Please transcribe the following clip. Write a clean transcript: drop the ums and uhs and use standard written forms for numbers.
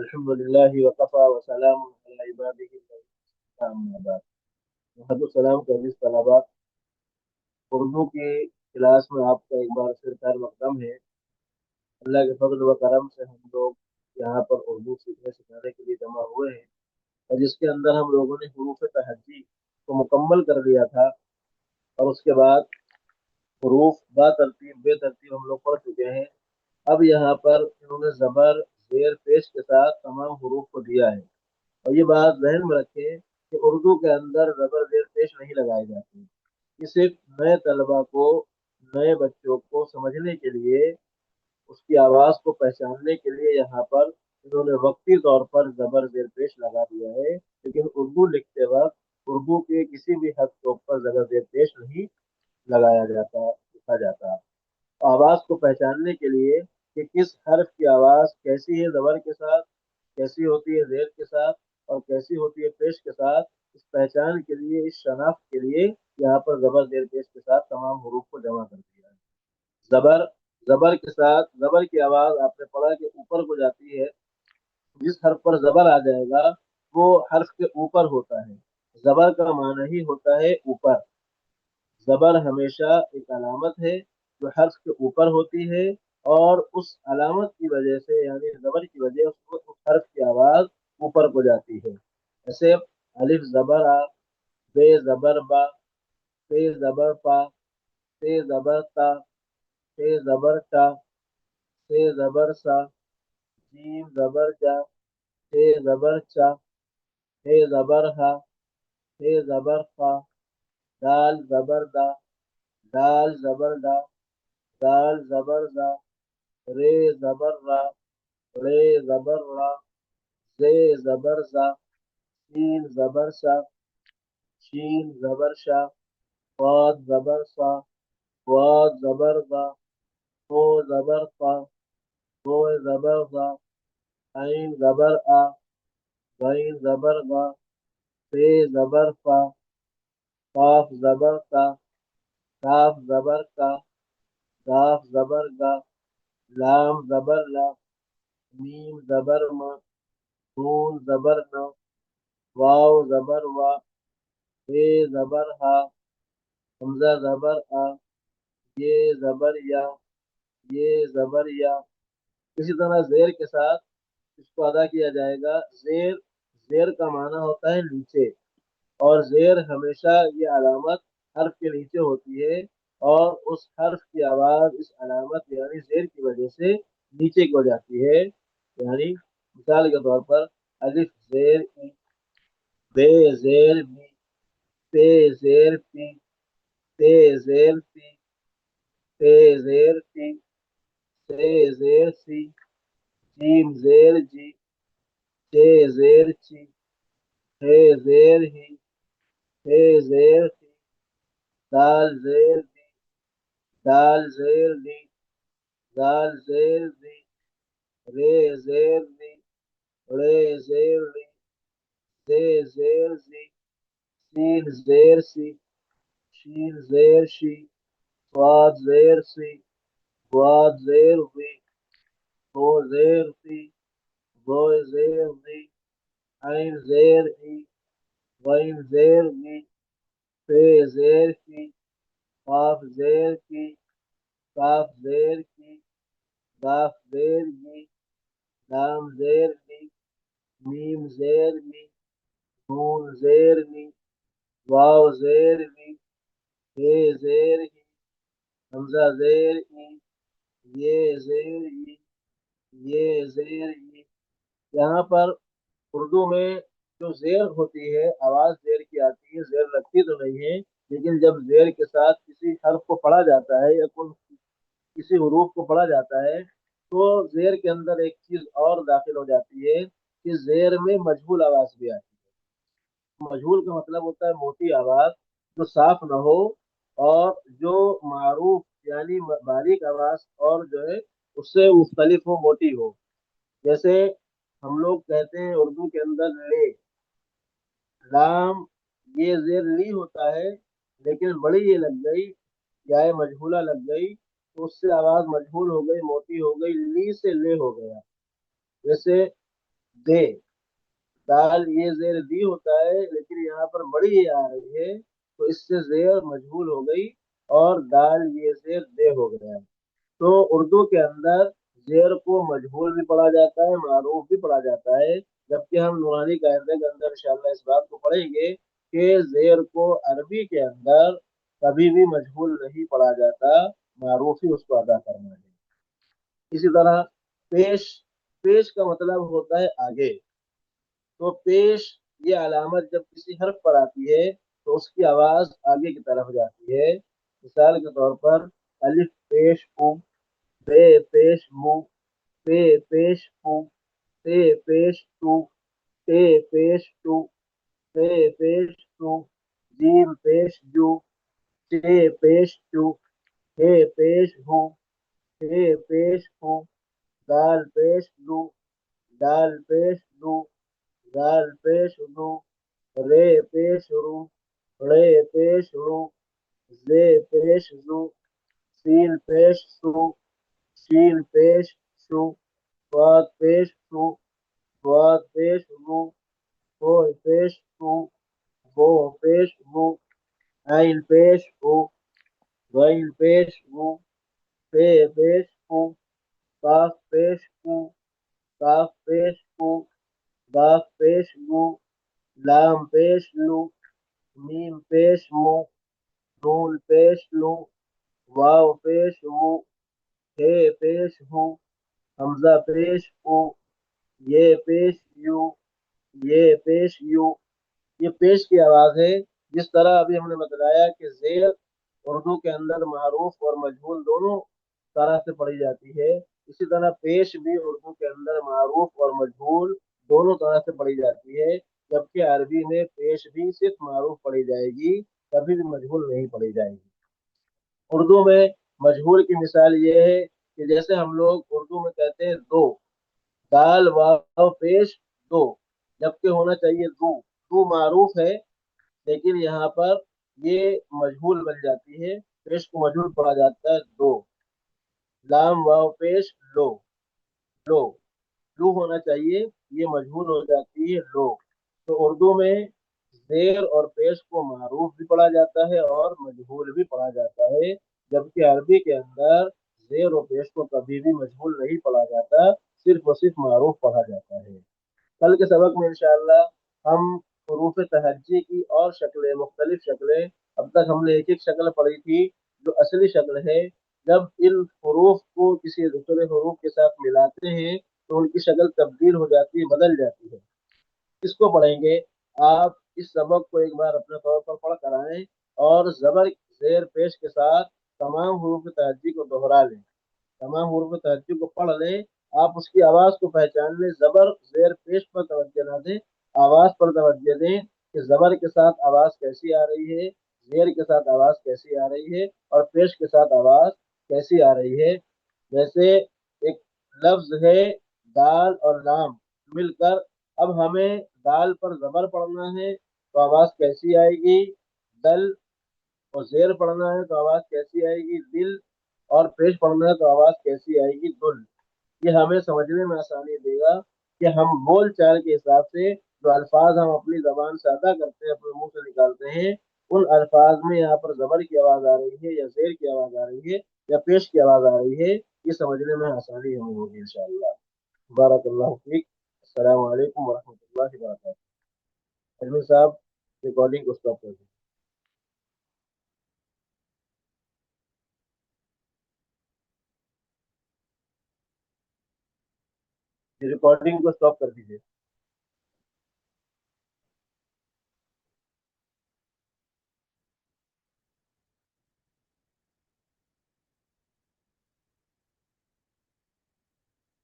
अल्हम्दुलिल्लाहि वकफ़ा वसलामुन अला इबादिही अल्लज़ीना अम्मा बाद। सलाम के अज़ीज़ तलबा, उर्दू की क्लास में आपका एक बार फिर खैर मक़दम है। अल्लाह के फज़ल व करम से हम लोग यहाँ पर उर्दू सीखने सिखाने के लिए जमा हुए हैं, और जिसके अंदर हम लोगों ने हुरूफ़ तहज्जी को मुकम्मल कर लिया था। और उसके बाद हुरूफ बा तरतीब बे तरतीब हम लोग पढ़ चुके हैं। अब यहाँ पर इन्होंने ज़बर ज़ेर पेश के साथ तमाम हुरूफ को दिया है। और ये बात ज़हन में रखें कि उर्दू के अंदर ज़बर ज़ेर पेश नहीं लगाए जाते। ये सिर्फ नए तलबा को, नए बच्चों को समझने के लिए, उसकी आवाज़ को पहचानने के लिए यहाँ पर इन्होंने वक्ती तौर पर ज़बर ज़ेर पेश लगा दिया है। लेकिन उर्दू लिखते वक्त उर्दू के किसी भी हद के ऊपर ज़बर ज़ेर पेश नहीं लगाया जाता, लिखा जाता। आवाज़ को पहचानने के लिए कि किस हर्फ की आवाज़ कैसी है ज़बर के साथ, कैसी होती है जेर के साथ, और कैसी होती है पेश के साथ, इस पहचान के लिए, इस शनाख्त के लिए यहाँ पर जबर जेर पेश के साथ तमाम हुरूफ को जमा कर दिया है। जबर जबर के साथ, जबर की आवाज आपने पढ़ा कि ऊपर को जाती है। जिस हर्फ पर जबर आ जाएगा वो हर्फ के ऊपर होता है। जबर का माना ही होता है ऊपर। जबर हमेशा एक अलामत है जो हर्फ के ऊपर होती है, और उस अलामत की वजह से, यानी जबर की वजह से उस हर्फ की आवाज ऊपर को जाती है। जैसे अलिफ जबर आ, बे जबर बा, पे जबर पा, ते जबर ता, ते जबर टा, से जबर सा, जीम जबर जा, ते जबर चा, हे जबर हा, हे जबर खा, दाल जबर दा, दाल जबर दा, दाल जबर दा, रे जबर रा, रे जबर रा, जे जबर जा, शीन जबर शा, शीन जबर शा, वाद जबर सा, वाद जबर दा, वो जबर फा, वो जबर दा, आइन जबर आ, गैन जबर गा, फे जबर फा, काफ जबर का, काफ जबर का, गाफ जबर गा, लाम जबर ला, मीम जबर म, नून जबर न, वाव जबर वा, हे जबर हा, हमजा जबर आ, ये जबर या, ये जबर या। इसी तरह जेर के साथ इसको अदा किया जाएगा। जेर जेर का माना होता है नीचे, और जेर हमेशा ये अलामत हर्फ के नीचे होती है, और उस हर्फ की आवाज इस अलामत यानी जेर की वजह से नीचे की हो जाती है। यानी मिसाल के तौर पर अलिफ जेर ई, बे जेर बी, पे जेर पी, ते जेर पी, ते जेर टी, से जेर सी, जीम जेर जी, चे जेर ची, हे जेर ही, हे जेर ही, दाल जेर दी, दाल जेर दी, दाल जेर दी, रे जेर दी, रे जेर दी, से जेर सी, सीन जेर सी, शीन जेर शी, स्वाद जेर सी, वाद जेर वी, गो जेर सी, गो जेर दी, आइन जेर ई, वाइन जेर वी, फे जेर की, काफ जेर की, काफ जेर की, गाफ जेर की, लाम जेर ली, मीम जेर ली, नून जेर ली, वाव जेर ली, हे जेर ही, हमजा जेर ई, ये जेर ई, ये जेर ई। यहाँ पर उर्दू में जो जेर होती है, आवाज जेर की आती है, जेर लगती तो नहीं है, लेकिन जब जेर के साथ किसी हर्फ को पढ़ा जाता है या किसी हुरूफ को पढ़ा जाता है, तो जेर के अंदर एक चीज और दाखिल हो जाती है कि जेर में मजहूल आवाज भी आती है। मजहूल का मतलब होता है मोटी आवाज, जो साफ न हो, और जो मारूफ यानी बारीक आवाज और जो है उससे मुख्तलिफ हो, मोटी हो। जैसे हम लोग कहते हैं उर्दू के अंदर ले, लाम, ये जेर ली होता है, लेकिन बड़ी ये लग गई, या ये मजहूला लग गई, तो उससे आवाज मजहूल हो गई, मोटी हो गई, ली से ले हो गया। जैसे दे। दाल ये जेर दी होता है, लेकिन यहाँ पर बड़ी ये आ रही है, तो इससे जेर मजबूल हो गई और दाल ये जेर दे हो गया। तो उर्दू के अंदर जेर को मजबूल भी पढ़ा जाता है, मारूफ भी पढ़ा जाता है। जबकि हम नूरानी कायदे के अंदर इंशाल्लाह इस बात को पढ़ेंगे कि जेर को अरबी के अंदर कभी भी मजबूल नहीं पढ़ा जाता, मारूफ ही उसको अदा करना है। इसी तरह पेश, पेश का मतलब होता है आगे। तो पेश ये अलामत जब किसी हर्फ पर आती है तो उसकी आवाज आगे की तरफ जाती है। मिसाल के तौर पर अलिफ पेश उ, बे पेश मु, पे पेश पु, ते पेश तु, ते पेश टू, पे पेश टू, जीम पेश जू, चे पेश चू, हे पेश हूँ, हे पेश हूँ, दाल पेश लू, दाल पेश लू, दाल पेश लू, रे पेश रू, रे पेश रू, जे पेश जू, सील पेश सू, शील पेश शू, स्वाद पेश शू, स्वाद पेश रू, फोर पेश शू, वो पेश रू, आइन पेश हू, वाइन पेश हू, पे पेश हू, काफ पेश हू, काफ पेश हू, गाफ पेश हू, लाम पेश लू, मीम पेश मू, नून पेश लू, वाव पेश हू, हे पेश हू, हमजा पेश हू, ये पेश यू, ये पेश यू। ये पेश की आवाज है। जिस तरह अभी हमने बताया कि जेर उर्दू के अंदर मारूफ और मजहूल दोनों तरह से पढ़ी जाती है, इसी तरह पेश भी उर्दू के अंदर मारूफ और मजहूल दोनों तरह से पढ़ी जाती है। जबकि अरबी में पेश भी सिर्फ मारूफ पढ़ी जाएगी, कभी भी मजहूल नहीं पढ़ी जाएगी। उर्दू में मजहूल की मिसाल ये है कि जैसे हम लोग उर्दू में कहते हैं दो, दाल वाव पेश दो, जबकि होना चाहिए दू। दू मारूफ है, लेकिन यहाँ पर ये मजहूल बन जाती है, पेश को मजहूल पढ़ा जाता है दो। लाम वाव पेश लो, लो, लू होना चाहिए, ये मजहूल हो जाती है लो। तो उर्दू में जेर और पेश को मारूफ भी पढ़ा जाता है और मजहूल भी पढ़ा जाता है। जबकि अरबी के अंदर जेर और पेश को कभी भी मजहूल नहीं पढ़ा जाता, सिर्फ और सिर्फ मारूफ पढ़ा जाता है। कल के सबक में इंशाअल्लाह हम हरूफ तहज्जी की और शक्लें, मुख्तलिफ शक्लें, अब तक हमने एक एक शक्ल पढ़ी थी, जो असली शक्ल है। जब इन हरूफ को किसी दूसरे हरूफ के साथ मिलाते हैं तो उनकी शक्ल तब्दील हो जाती है, बदल जाती है। इसको पढ़ेंगे। आप इस सबक को एक बार अपने तौर पर पढ़ कर आए और जबर जेर पेश के साथ तमाम हरूफ तहज्जी को दोहरा लें, तमाम हुरूफ तहज्जुद को पढ़ लें। आप उसकी आवाज को पहचान लें, जबर जेर पेश पर तवज्जो ना दें, आवाज पर तवज्जो दें कि जबर के साथ आवाज कैसी आ रही है, जेर के साथ आवाज कैसी आ रही है और पेश के साथ आवाज कैसी आ रही है। जैसे एक लफ्ज है दाल और लाम मिलकर, अब हमें दाल पर जबर पढ़ना है तो आवाज कैसी आएगी, दल। और जेर पढ़ना है तो आवाज कैसी आएगी, दिल। और पेश पढ़ना है तो आवाज कैसी आएगी, दुल। ये हमें समझने में आसानी देगा कि हम बोल चाल के हिसाब से जो अल्फाज हम अपनी जबान से अदा करते हैं, अपने मुंह से निकालते हैं, उन अल्फाज में यहाँ पर जबर की आवाज आ रही है या जेर की आवाज आ रही है या पेश की आवाज आ रही है, ये समझने में आसानी हमें होगी इंशाअल्लाह। बारकल्लाहु फीक। अस्सलाम वालेकुम वरहमतुल्लाहि वबरकातुहू। अजमेर साहब, रिकॉर्डिंग को स्टॉप कर दीजिए, रिकॉर्डिंग को स्टॉप कर दीजिए।